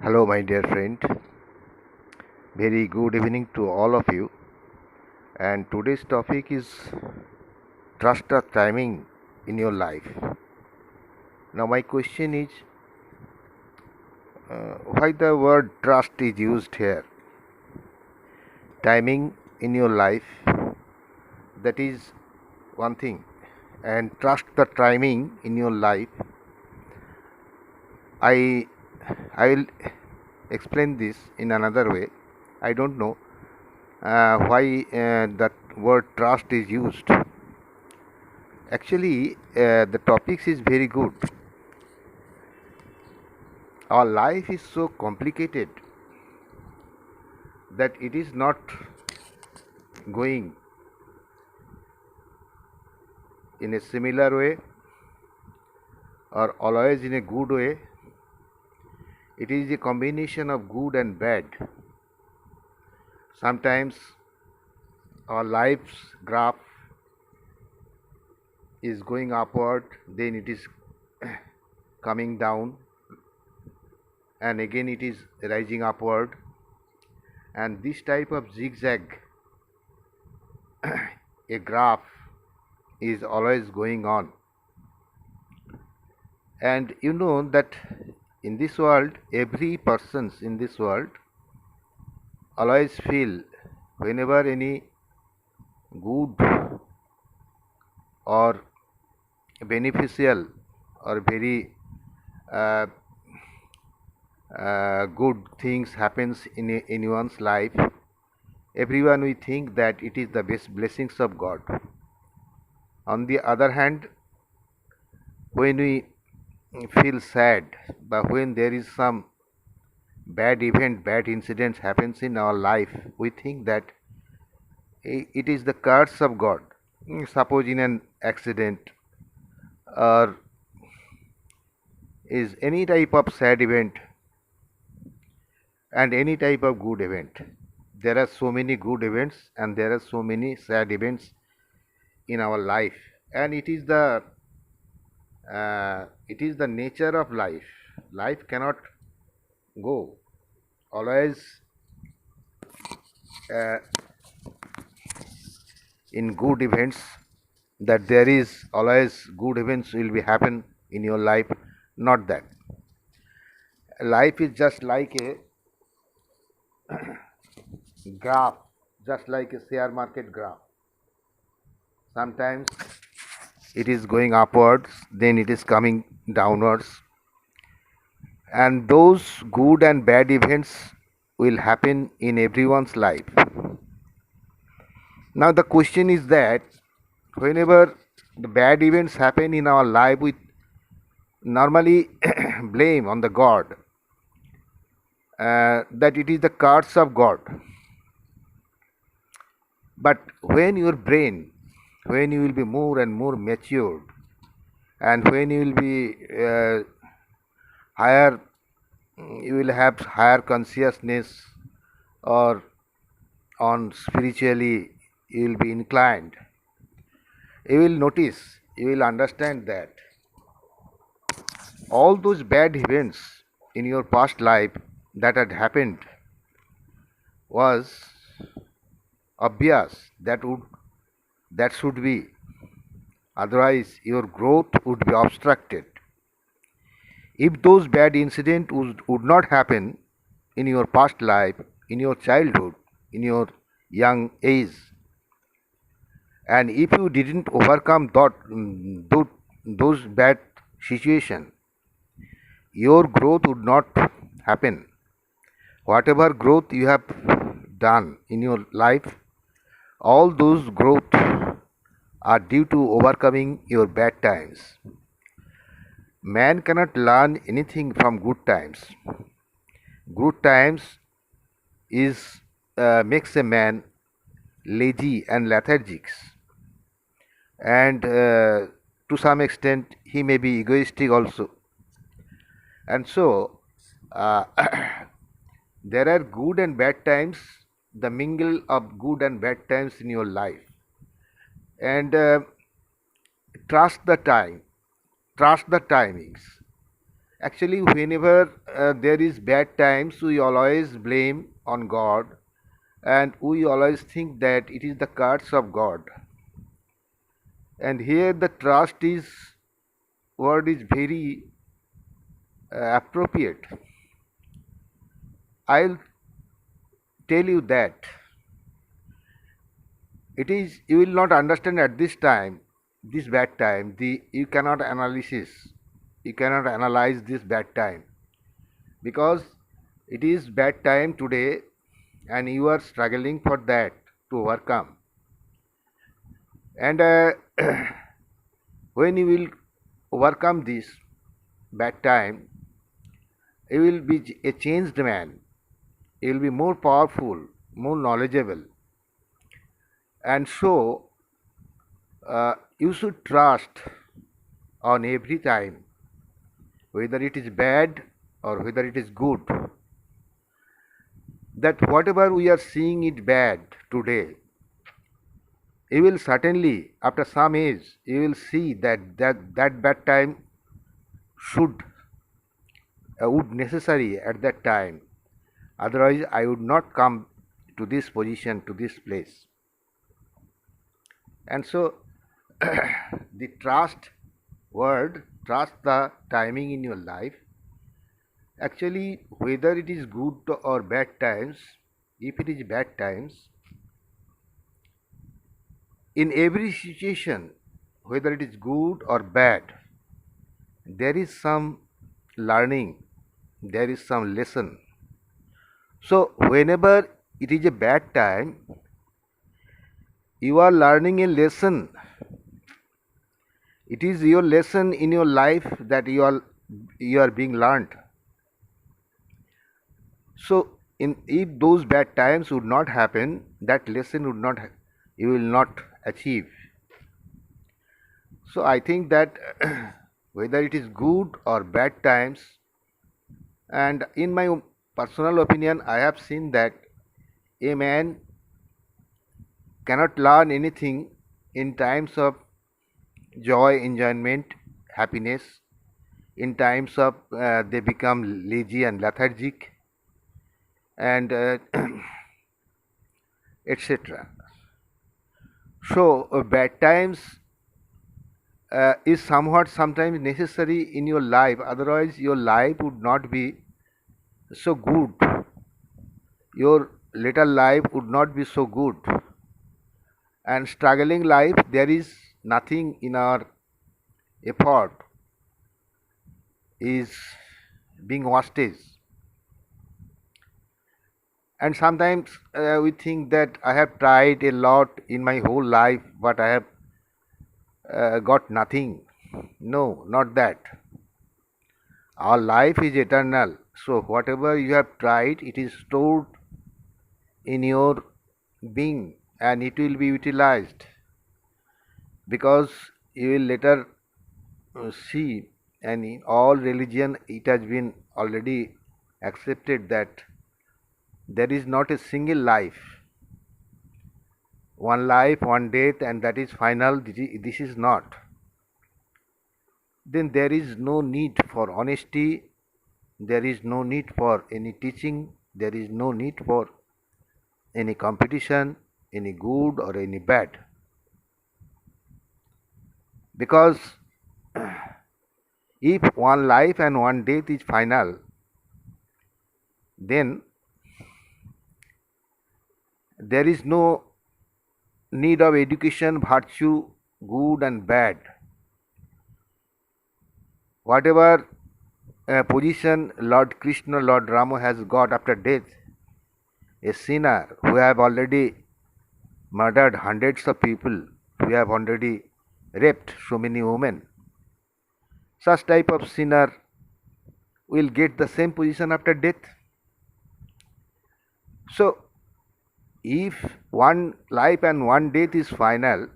Hello, my dear friend. Very good evening to all of you. And today's topic is trust the timing in your life. Now, my question is why the word trust is used here? Timing in your life, that is one thing, and trust the timing in your life. I I will explain this in another way. I don't know why that word trust is used. Actually, the topics is very good. Our life is so complicated that it is not going in a similar way or always in a good way. It is a combination of good and bad. Sometimes our life's graph is going upward, then it is coming down, and again it is rising upward. And this type of zigzag, a graph, is always going on. And you know that in this world, every persons in this world always feel whenever any good or beneficial or very uh, good things happens in anyone's life, everyone will think that it is the best blessings of God. On the other hand, when we feel sad, but when there is some bad event, bad incidents happens in our life, we think that it is the curse of God. Suppose in an accident or is any type of sad event and any type of good event. There are so many good events and there are so many sad events in our life, and it is the nature of life. Life cannot go always uh, in good events, that there is always good events will be happen in your life. Not that. Life is just like a graph, just like a share market graph. Sometimes it is going upwards, then it is coming downwards, and those good and bad events will happen in everyone's life. Now the question is that whenever the bad events happen in our life, we normally blame on the God, that it is the curse of God. But when your brain, when you will be more and more matured, and when you will be higher, you will have higher consciousness, or on spiritually you will be inclined, you will notice, you will understand that all those bad events in your past life that had happened was obvious, that should be, otherwise your growth would be obstructed. If those bad incidents would not happen in your past life, in your childhood, in your young age, and if you didn't overcome those bad situations, your growth would not happen. Whatever growth you have done in your life, all those growth are due to overcoming your bad times. Man cannot learn anything from good times. Good times is makes a man lazy and lethargic, and to some extent he may be egoistic also. And so there are good and bad times, the mingle of good and bad times in your life, and trust the time, trust the timings. Actually, whenever there is bad times, we always blame on God, and we always think that it is the curse of God. And here the trust is word is very appropriate. I'll tell you that it is you will not understand at this time, this bad time. You cannot you cannot analyze this bad time because it is bad time today, and you are struggling for that to overcome. And when you will overcome this bad time, you will be a changed man. You will be more powerful, more knowledgeable, and so you should trust on every time, whether it is bad or whether it is good, that whatever we are seeing it bad today, you will certainly, after some age, you will see that bad time should would necessary at that time. Otherwise, I would not come to this position, to this place. And so, the trust word, trust the timing in your life. Actually, whether it is good or bad times, if it is bad times, in every situation, whether it is good or bad, there is some learning, there is some lesson. So, whenever it is a bad time, you are learning a lesson. It is your lesson in your life that you are being learned. So, if those bad times would not happen, that lesson would not you will not achieve. So, I think that whether it is good or bad times, and in my personal opinion, I have seen that a man cannot learn anything in times of joy, enjoyment, happiness. In times of they become lazy and lethargic, and etc. So, bad times is somewhat sometimes necessary in your life, otherwise, your life would not be so good. Your little life would not be so good. And struggling life, there is nothing in our effort is being wastage. And sometimes we think that I have tried a lot in my whole life, but I have got nothing. No, not that. Our life is eternal. So whatever you have tried, it is stored in your being and it will be utilized, because you will later see, and in all religion it has been already accepted that there is not a single life, one life, one death, and that is final. This is not. Then there is no need for honesty, there is no need for any teaching, there is no need for any competition, any good or any bad. Because if one life and one death is final, then there is no need of education, virtue, good and bad. Whatever position Lord Krishna, Lord Rama has got after death, a sinner who have already murdered hundreds of people, who have already raped so many women, such type of sinner will get the same position after death. So, if one life and one death is final,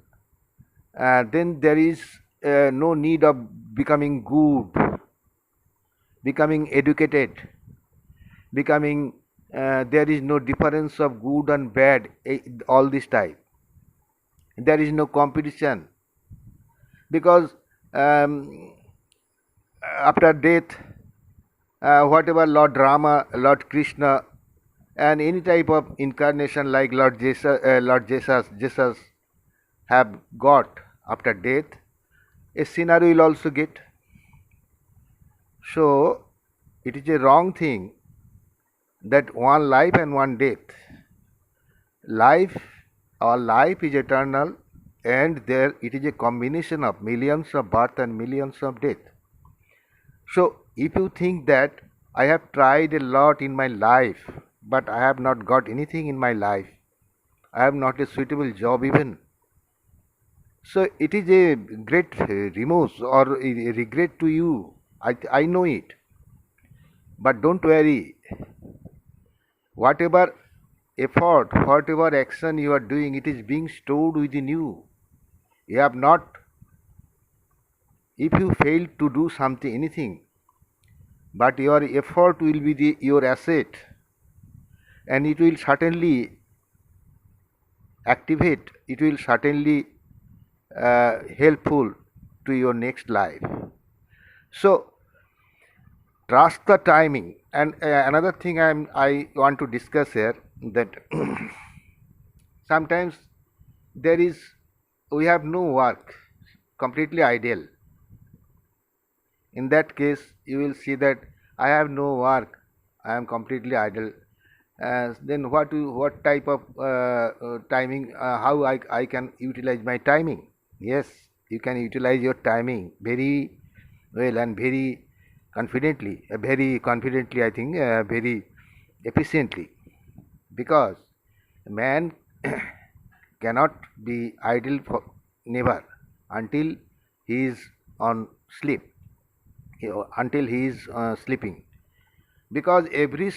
then there is no need of becoming good, becoming educated, becoming there is no difference of good and bad all this time. There is no competition, because after death whatever Lord Rama, Lord Krishna, and any type of incarnation like Jesus have got after death, a sinner will also get. So it is a wrong thing that one life and one death. Life, our life is eternal, and there it is a combination of millions of birth and millions of death. So if you think that I have tried a lot in my life, but I have not got anything in my life, I have not a suitable job even. So it is a great remorse or a regret to you. I know it. But don't worry. Whatever effort, whatever action you are doing, it is being stored within you. You have not, if you fail to do something, anything, but your effort will be your asset, and it will certainly activate, it will certainly helpful to your next life. So trust the timing. And another thing I want to discuss here, that sometimes there is, we have no work, completely idle. In that case, you will see that I have no work, I am completely idle. Then what type of timing, how I can utilize my timing? Yes, you can utilize your timing very well and very confidently, I think, very efficiently, because man cannot be idle for never until he is on sleep, until he is sleeping, because every